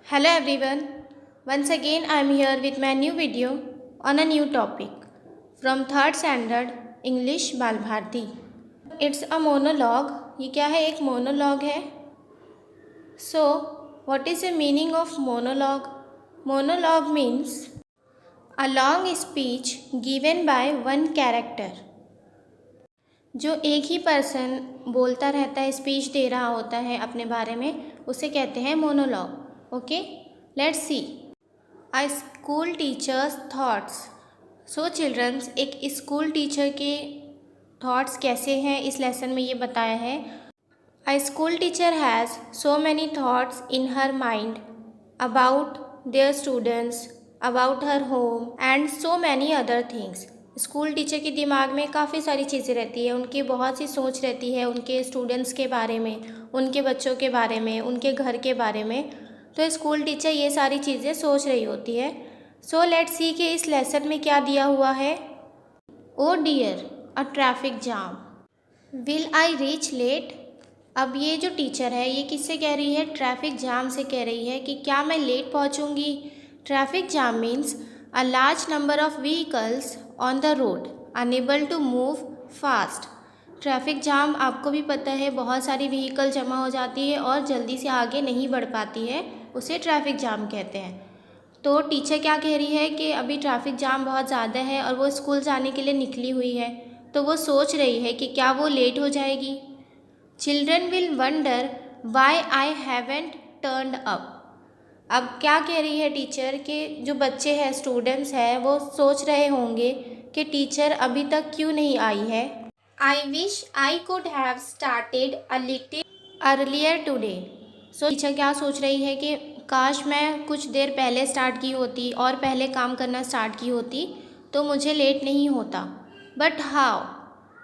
Hello everyone. Once again I am here with my new video on a new topic from 3rd standard English बाल Bharti. It's a monologue. ये क्या है? एक monologue है. So what is the meaning of monologue? Monologue means a long speech given by one character. जो एक ही person बोलता रहता है, स्पीच दे रहा होता है अपने बारे में, उसे कहते हैं monologue. Okay, let's see. A school teachers thoughts. So childrens, एक स्कूल टीचर के थॉट्स कैसे हैं इस लेसन में ये बताया है. A school teacher has so many thoughts in her mind about their students, about her home and so many other things. School teacher के दिमाग में काफ़ी सारी चीज़ें रहती है, उनकी बहुत सी सोच रहती है उनके स्टूडेंट्स के बारे में, उनके बच्चों के बारे में, उनके घर के बारे में. तो स्कूल टीचर ये सारी चीज़ें सोच रही होती है. सो लेट्स सी कि इस लेसन में क्या दिया हुआ है. Oh dear, a traffic jam. Will I reach late. अब ये जो टीचर है ये किससे कह रही है? ट्रैफिक जाम से कह रही है कि क्या मैं लेट पहुंचूंगी. Traffic jam means a large number of vehicles on the road unable to move fast. Traffic jam आपको भी पता है, बहुत सारी व्हीकल जमा हो जाती है और जल्दी से आगे नहीं बढ़ पाती है, उसे ट्रैफिक जाम कहते हैं. तो टीचर क्या कह रही है कि अभी ट्रैफिक जाम बहुत ज़्यादा है और वो स्कूल जाने के लिए निकली हुई है, तो वो सोच रही है कि क्या वो लेट हो जाएगी. Children will wonder why I haven't turned up. अब क्या कह रही है टीचर कि जो बच्चे हैं, स्टूडेंट्स हैं, वो सोच रहे होंगे कि टीचर अभी तक क्यों नहीं आई है. I wish I could have started a little earlier today. So teacher क्या सोच रही है कि काश मैं कुछ देर पहले स्टार्ट की होती और पहले काम करना स्टार्ट की होती तो मुझे लेट नहीं होता. But how.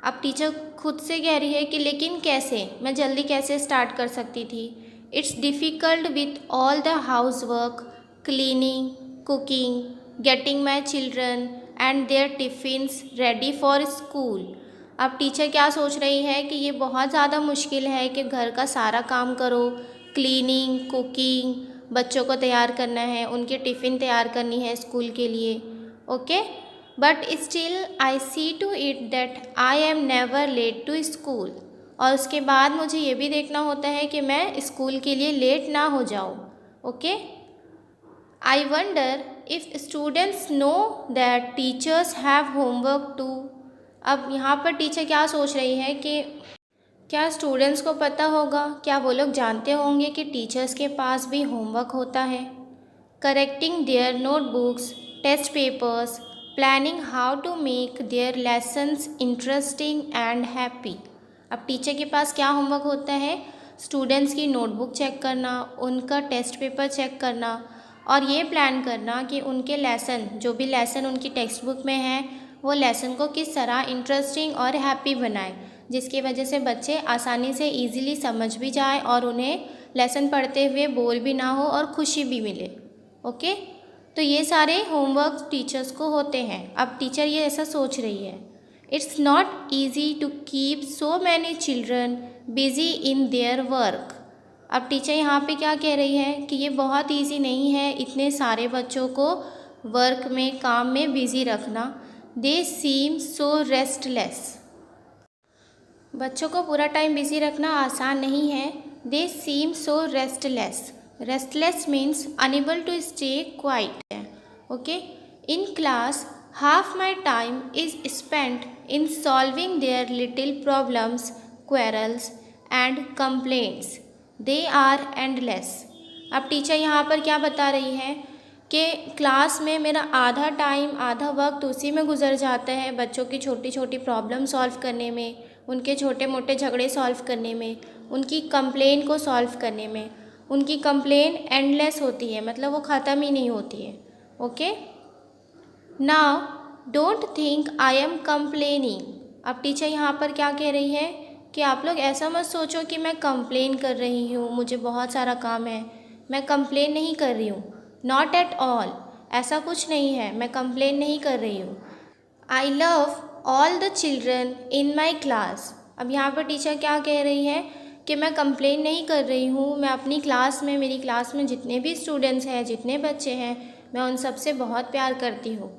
अब टीचर खुद से कह रही है कि लेकिन कैसे, मैं जल्दी कैसे स्टार्ट कर सकती थी. It's difficult with all the housework, cleaning, cooking, getting my children and their tiffins ready for school. अब टीचर क्या सोच रही है कि ये बहुत ज़्यादा मुश्किल है कि घर का सारा काम करो, क्लीनिंग, कुकिंग, बच्चों को तैयार करना है, उनके टिफ़िन तैयार करनी है स्कूल के लिए. Okay, but still I see to it that I am never late to school. और उसके बाद मुझे ये भी देखना होता है कि मैं स्कूल के लिए लेट ना हो जाऊँ. Okay, I wonder if students know that teachers have homework too. अब यहाँ पर टीचर क्या सोच रही है कि क्या स्टूडेंट्स को पता होगा, क्या वो लोग जानते होंगे कि टीचर्स के पास भी होमवर्क होता है. Correcting their notebooks, test papers, planning how to make their lessons interesting and happy. अब टीचर के पास क्या होमवर्क होता है? स्टूडेंट्स की नोटबुक चेक करना, उनका टेस्ट पेपर चेक करना और ये प्लान करना कि उनके लेसन, जो भी लेसन उनकी टेक्स्ट बुक में है, वो लेसन को किस तरह इंटरेस्टिंग और हैप्पी बनाए, जिसकी वजह से बच्चे आसानी से ईज़िली समझ भी जाए और उन्हें लेसन पढ़ते हुए बोर भी ना हो और खुशी भी मिले. ओके, तो ये सारे होमवर्क टीचर्स को होते हैं. अब टीचर ये ऐसा सोच रही है. It's not easy to keep so many children busy in their work. अब टीचर यहाँ पे क्या कह रही है कि ये बहुत ईजी नहीं है इतने सारे बच्चों को वर्क में, काम में बिज़ी रखना. They seem so restless. बच्चों को पूरा टाइम बिज़ी रखना आसान नहीं है. They seem so restless. Restless means unable to stay quiet. Okay, in class half my time is spent in solving their little problems, quarrels and complaints. They are endless. अब teacher यहाँ पर क्या बता रही है कि क्लास में मेरा आधा टाइम, आधा वक्त उसी में गुजर जाता है बच्चों की छोटी छोटी प्रॉब्लम सॉल्व करने में, उनके छोटे मोटे झगड़े सॉल्व करने में, उनकी कंप्लेन को सॉल्व करने में. उनकी कंप्लेन एंडलेस होती है, मतलब वो ख़त्म ही नहीं होती है. Okay, now don't think I am complaining. अब टीचर यहाँ पर क्या कह रही है कि आप लोग ऐसा मत सोचो कि मैं कंप्लेन कर रही हूँ, मुझे बहुत सारा काम है. मैं कंप्लेन नहीं कर रही हूँ. Not at all. ऐसा कुछ नहीं है, मैं कंप्लेन नहीं कर रही हूँ. I love all the children in my class. अब यहाँ पर टीचर क्या कह रही है कि कि मैं कंप्लेन नहीं कर रही हूँ, मैं अपनी क्लास में, मेरी क्लास में जितने भी स्टूडेंट्स हैं, जितने बच्चे हैं, मैं उन सब से बहुत प्यार करती हूँ।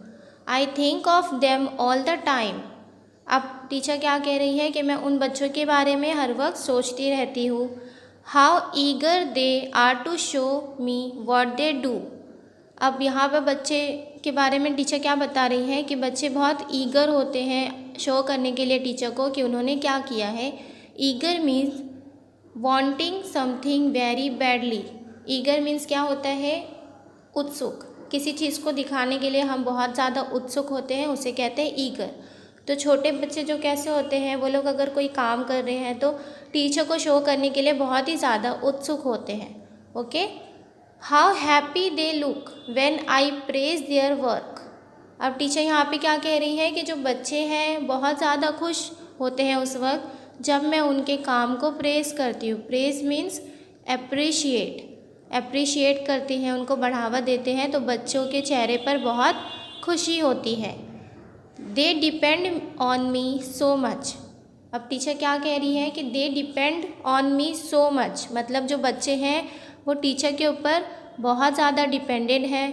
I think of them all the time. अब टीचर क्या कह रही है कि मैं उन बच्चों के बारे में हर वक्त सोचती रहती हूँ। How eager they are to show me what they do. अब यहाँ पर बच्चे के बारे में टीचर क्या बता रही है कि बच्चे बहुत ईगर होते हैं शो करने के लिए टीचर को कि उन्होंने क्या किया है। Eager means wanting something very badly. Eager means क्या होता है, उत्सुक। किसी चीज़ को दिखाने के लिए हम बहुत ज़्यादा उत्सुक होते हैं, उसे कहते हैं ईगर। तो छोटे बच्चे जो कैसे होते हैं, वो लोग अगर कोई काम कर रहे हैं तो टीचर को शो करने के लिए बहुत ही ज़्यादा उत्सुक होते हैं। Okay, how happy they look when I praise there work. अब टीचर यहाँ पे क्या कह रही है कि जो बच्चे हैं बहुत ज़्यादा खुश होते हैं उस वक्त जब मैं उनके काम को प्रेज करती हूँ। प्रेज मीन्स अप्रिशिएट करती हैं, उनको बढ़ावा देते हैं, तो बच्चों के चेहरे पर बहुत खुशी होती है। They depend on me so much. अब टीचर क्या कह रही है कि they depend on me so much, मतलब जो बच्चे हैं वो टीचर के ऊपर बहुत ज़्यादा डिपेंडेंट है।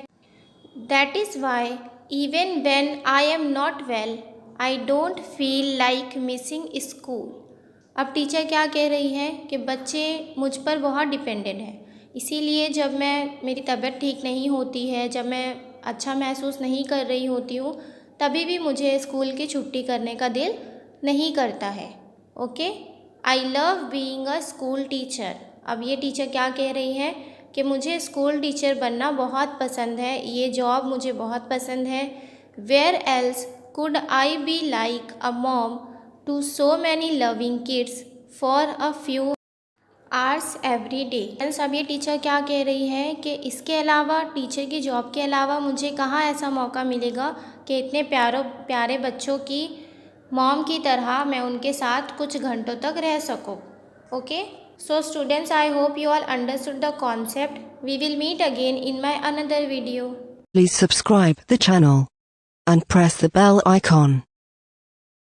That is why even when I am not well I don't feel like missing school. अब टीचर क्या कह रही है कि बच्चे मुझ पर बहुत डिपेंडेंट हैं, इसीलिए जब मेरी तबीयत ठीक नहीं होती है, जब मैं अच्छा महसूस नहीं कर रही होती हूँ, तभी भी मुझे स्कूल की छुट्टी करने का दिल नहीं करता है। Okay, I love being a school teacher. अब ये टीचर क्या कह रही है कि मुझे स्कूल टीचर बनना बहुत पसंद है, ये जॉब मुझे बहुत पसंद है। Where else could I be like a mom to so many loving kids for a few hours every day. अब ये टीचर क्या कह रही है कि इसके अलावा, टीचर की जॉब के अलावा मुझे कहाँ ऐसा मौका मिलेगा कि इतने प्यारे बच्चों की मॉम की तरह मैं उनके साथ कुछ घंटों तक रह सकूं। Okay, so students, I hope you all understood the concept. We will meet again in my another video. Please subscribe the channel and press the bell icon.